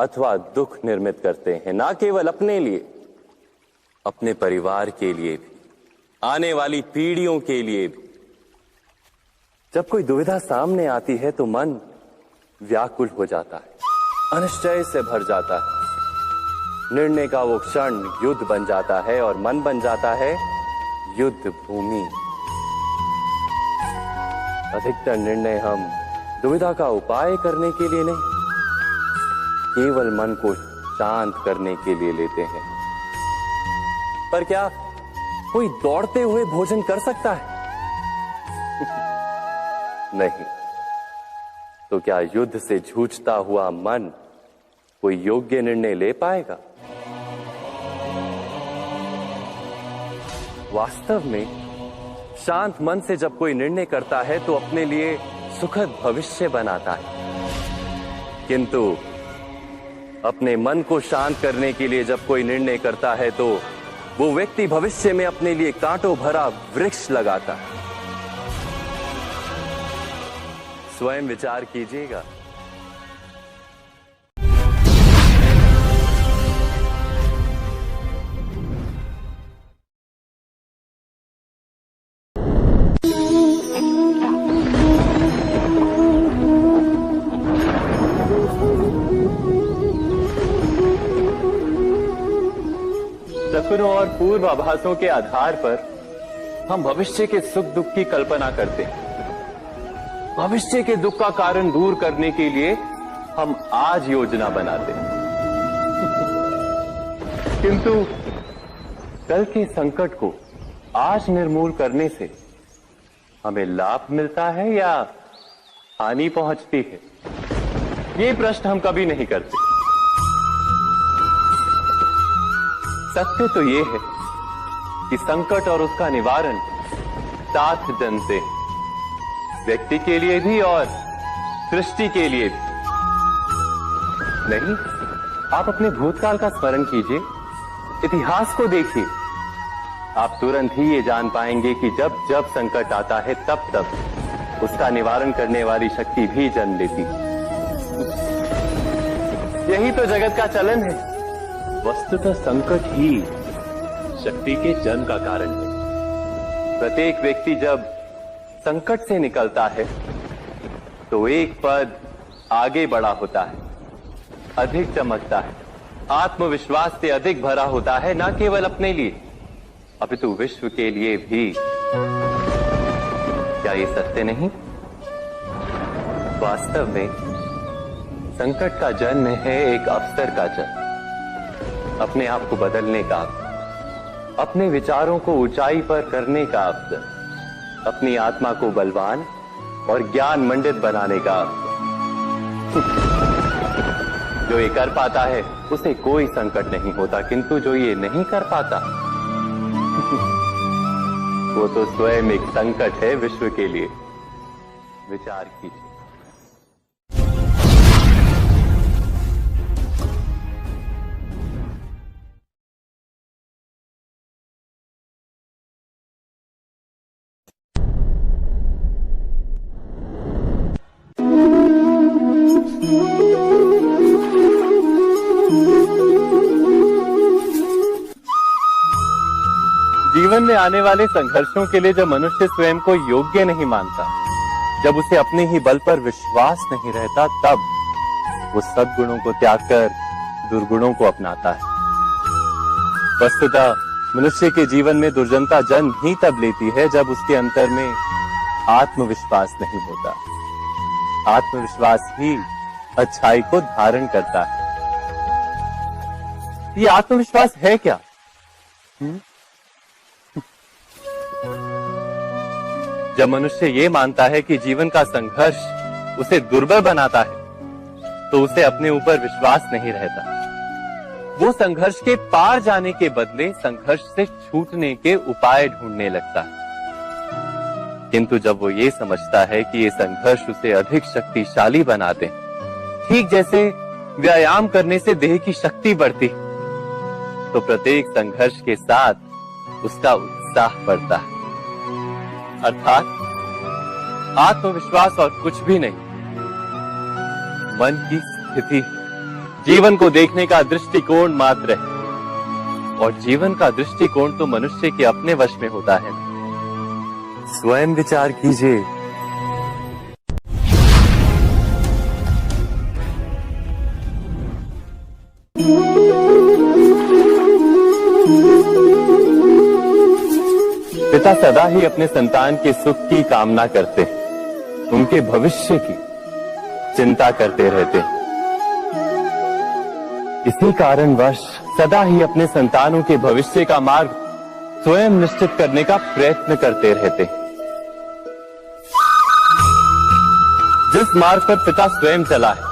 अथवा दुख निर्मित करते हैं, ना केवल अपने लिए, अपने परिवार के लिए भी, आने वाली पीढ़ियों के लिए भी। जब कोई दुविधा सामने आती है तो मन व्याकुल हो जाता है, अनिश्चय से भर जाता है। निर्णय का वो क्षण युद्ध बन जाता है और मन बन जाता है युद्ध भूमि। अधिकतर निर्णय हम दुविधा का उपाय करने के लिए नहीं, केवल मन को शांत करने के लिए लेते हैं। पर क्या कोई दौड़ते हुए भोजन कर सकता है? नहीं। तो क्या युद्ध से जूझता हुआ मन कोई योग्य निर्णय ले पाएगा? वास्तव में शांत मन से जब कोई निर्णय करता है तो अपने लिए सुखद भविष्य बनाता है, किंतु अपने मन को शांत करने के लिए जब कोई निर्णय करता है तो वो व्यक्ति भविष्य में अपने लिए कांटों भरा वृक्ष लगाता है। स्वयं विचार कीजिएगा। सपनों और पूर्वाभासों के आधार पर हम भविष्य के सुख दुख की कल्पना करते हैं। भविष्य के दुख का कारण दूर करने के लिए हम आज योजना बनाते हैं, किंतु कल के संकट को आज निर्मूल करने से हमें लाभ मिलता है या हानि पहुंचती है, ये प्रश्न हम कभी नहीं करते। सत्य तो ये है कि संकट और उसका निवारण साथ जन से, व्यक्ति के लिए भी और सृष्टि के लिए भी। नहीं, आप अपने भूतकाल का स्मरण कीजिए, इतिहास को देखिए। आप तुरंत ही ये जान पाएंगे कि जब जब संकट आता है तब तब उसका निवारण करने वाली शक्ति भी जन्म लेती है। यही तो जगत का चलन है। वस्तुतः संकट ही शक्ति के जन्म का कारण है। प्रत्येक व्यक्ति जब संकट से निकलता है तो एक पद आगे बढ़ा होता है, अधिक चमकता है, आत्मविश्वास से अधिक भरा होता है, न केवल अपने लिए अपितु विश्व के लिए भी। क्या ये सत्य नहीं? वास्तव में संकट का जन्म है एक अवसर का जन्म, अपने आप को बदलने का, अपने विचारों को ऊंचाई पर करने का अवसर, अपनी आत्मा को बलवान और ज्ञान मंडित बनाने का अवसर। जो ये कर पाता है उसे कोई संकट नहीं होता, किंतु जो ये नहीं कर पाता वो तो स्वयं एक संकट है विश्व के लिए। विचार कीजिए। जीवन में आने वाले संघर्षों के लिए जब मनुष्य स्वयं को योग्य नहीं मानता, जब उसे अपने ही बल पर विश्वास नहीं रहता, तब वो सद्गुणों को त्याग कर दुर्गुणों को अपनाता है। वस्तुतः मनुष्य के जीवन में दुर्जनता जन्म ही तब लेती है जब उसके अंतर में आत्मविश्वास नहीं होता। आत्मविश्वास ही अच्छाई को धारण करता है। ये आत्मविश्वास है क्या? जब मनुष्य ये मानता है कि जीवन का संघर्ष उसे दुर्बल बनाता है, तो उसे अपने ऊपर विश्वास नहीं रहता। वो संघर्ष के पार जाने के बदले संघर्ष से छूटने के उपाय ढूंढने लगता है। किंतु जब वो ये समझता है कि ये संघर्ष उसे अधिक शक्तिशाली बनाते हैं, ठीक जैसे व्यायाम करने से देह की शक्ति बढ़ती, तो प्रत्येक संघर्ष के साथ उसका उत्साह बढ़ता है। अर्थात आत्मविश्वास और कुछ भी नहीं, मन की स्थिति। जीवन को देखने का दृष्टिकोण मात्र है, और जीवन का दृष्टिकोण तो मनुष्य के अपने वश में होता है। स्वयं विचार कीजिए। पिता सदा ही अपने संतान के सुख की कामना करते, उनके भविष्य की चिंता करते रहते। इसी कारणवश सदा ही अपने संतानों के भविष्य का मार्ग स्वयं निश्चित करने का प्रयत्न करते रहते। जिस मार्ग पर पिता स्वयं चला है,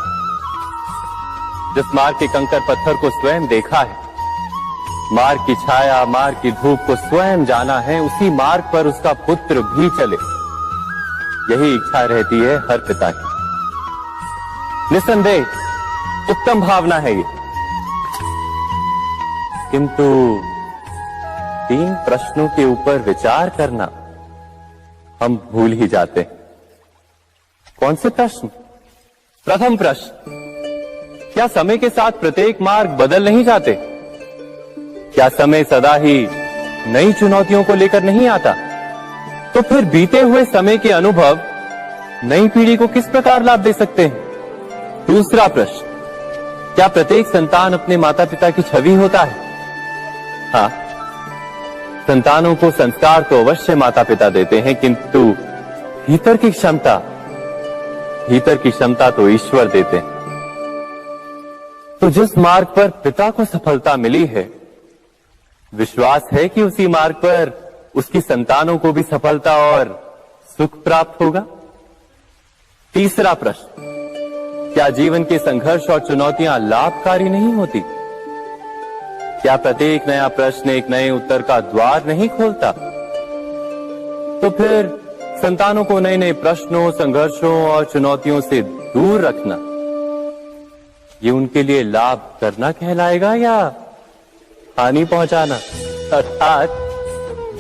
जिस मार्ग के कंकर पत्थर को स्वयं देखा है, मार्ग की छाया, मार्ग की धूप को स्वयं जाना है, उसी मार्ग पर उसका पुत्र भी चले, यही इच्छा रहती है हर पिता की। निस्संदेह उत्तम भावना है ये, किंतु 3 प्रश्नों के ऊपर विचार करना हम भूल ही जाते हैं। कौन से प्रश्न? प्रथम प्रश्न, क्या समय के साथ प्रत्येक मार्ग बदल नहीं जाते? क्या समय सदा ही नई चुनौतियों को लेकर नहीं आता? तो फिर बीते हुए समय के अनुभव नई पीढ़ी को किस प्रकार लाभ दे सकते हैं? दूसरा प्रश्न, क्या प्रत्येक संतान अपने माता पिता की छवि होता है? हाँ, संतानों को संस्कार तो अवश्य माता पिता देते हैं, किंतु भीतर की क्षमता तो ईश्वर देते हैं। तो जिस मार्ग पर पिता को सफलता मिली है, विश्वास है कि उसी मार्ग पर उसकी संतानों को भी सफलता और सुख प्राप्त होगा। तीसरा प्रश्न, क्या जीवन के संघर्ष और चुनौतियां लाभकारी नहीं होती? क्या प्रत्येक नया प्रश्न एक नए उत्तर का द्वार नहीं खोलता? तो फिर संतानों को नए नए प्रश्नों, संघर्षों और चुनौतियों से दूर रखना, ये उनके लिए लाभ करना कहलाएगा या हानि पहुंचाना? अर्थात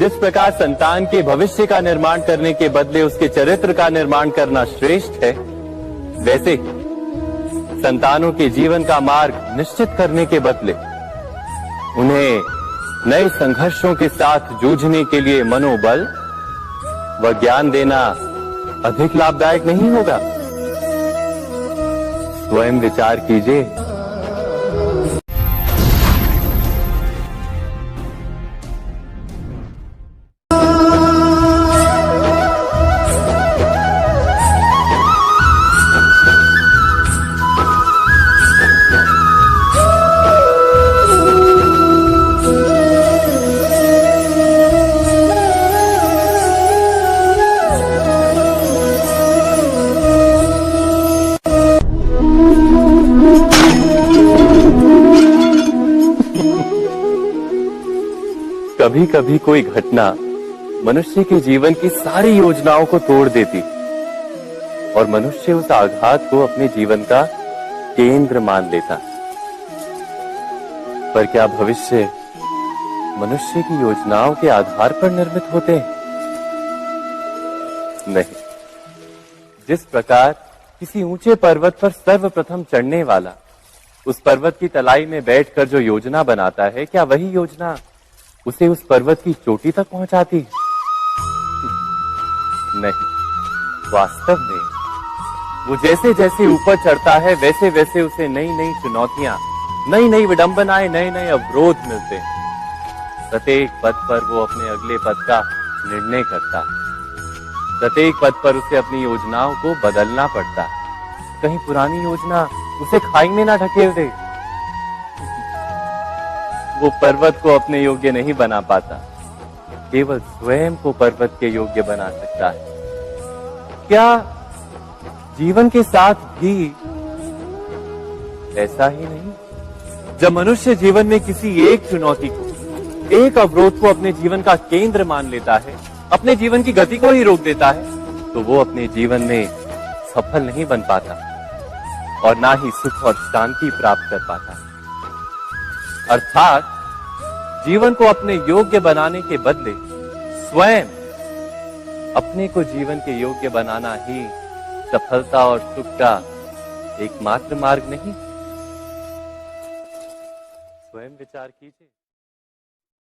जिस प्रकार संतान के भविष्य का निर्माण करने के बदले उसके चरित्र का निर्माण करना श्रेष्ठ है, वैसे संतानों के जीवन का मार्ग निश्चित करने के बदले उन्हें नए संघर्षों के साथ जूझने के लिए मनोबल व ज्ञान देना अधिक लाभदायक नहीं होगा? स्वयं विचार कीजिए। कभी कभी कोई घटना मनुष्य के जीवन की सारी योजनाओं को तोड़ देती और मनुष्य उस आघात को अपने जीवन का केंद्र मान लेता। पर क्या भविष्य मनुष्य की योजनाओं के आधार पर निर्मित होते हैं? नहीं। जिस प्रकार किसी ऊंचे पर्वत पर सर्वप्रथम चढ़ने वाला उस पर्वत की तलाई में बैठकर जो योजना बनाता है, क्या वही योजना उसे उस पर्वत की चोटी तक पहुंचाती? नहीं। वास्तव में वो जैसे जैसे ऊपर चढ़ता है, वैसे वैसे उसे नई नई चुनौतियां, नई नई विडंबनाएं, नए नए अवरोध मिलते हैं। प्रत्येक पद पर वो अपने अगले पद का निर्णय करता है। प्रत्येक पद पर उसे अपनी योजनाओं को बदलना पड़ता है। कहीं पुरानी योजना उसे खाई में ना ढकेल दे। वो पर्वत को अपने योग्य नहीं बना पाता, केवल स्वयं को पर्वत के योग्य बना सकता है। क्या जीवन के साथ भी ऐसा ही नहीं? जब मनुष्य जीवन में किसी एक चुनौती को, एक अवरोध को अपने जीवन का केंद्र मान लेता है, अपने जीवन की गति को ही रोक देता है, तो वो अपने जीवन में सफल नहीं बन पाता और ना ही सुख और शांति प्राप्त कर पाता। अर्थात जीवन को अपने योग्य बनाने के बदले स्वयं अपने को जीवन के योग्य बनाना ही सफलता और सुख का एकमात्र मार्ग नहीं। स्वयं विचार कीजिए।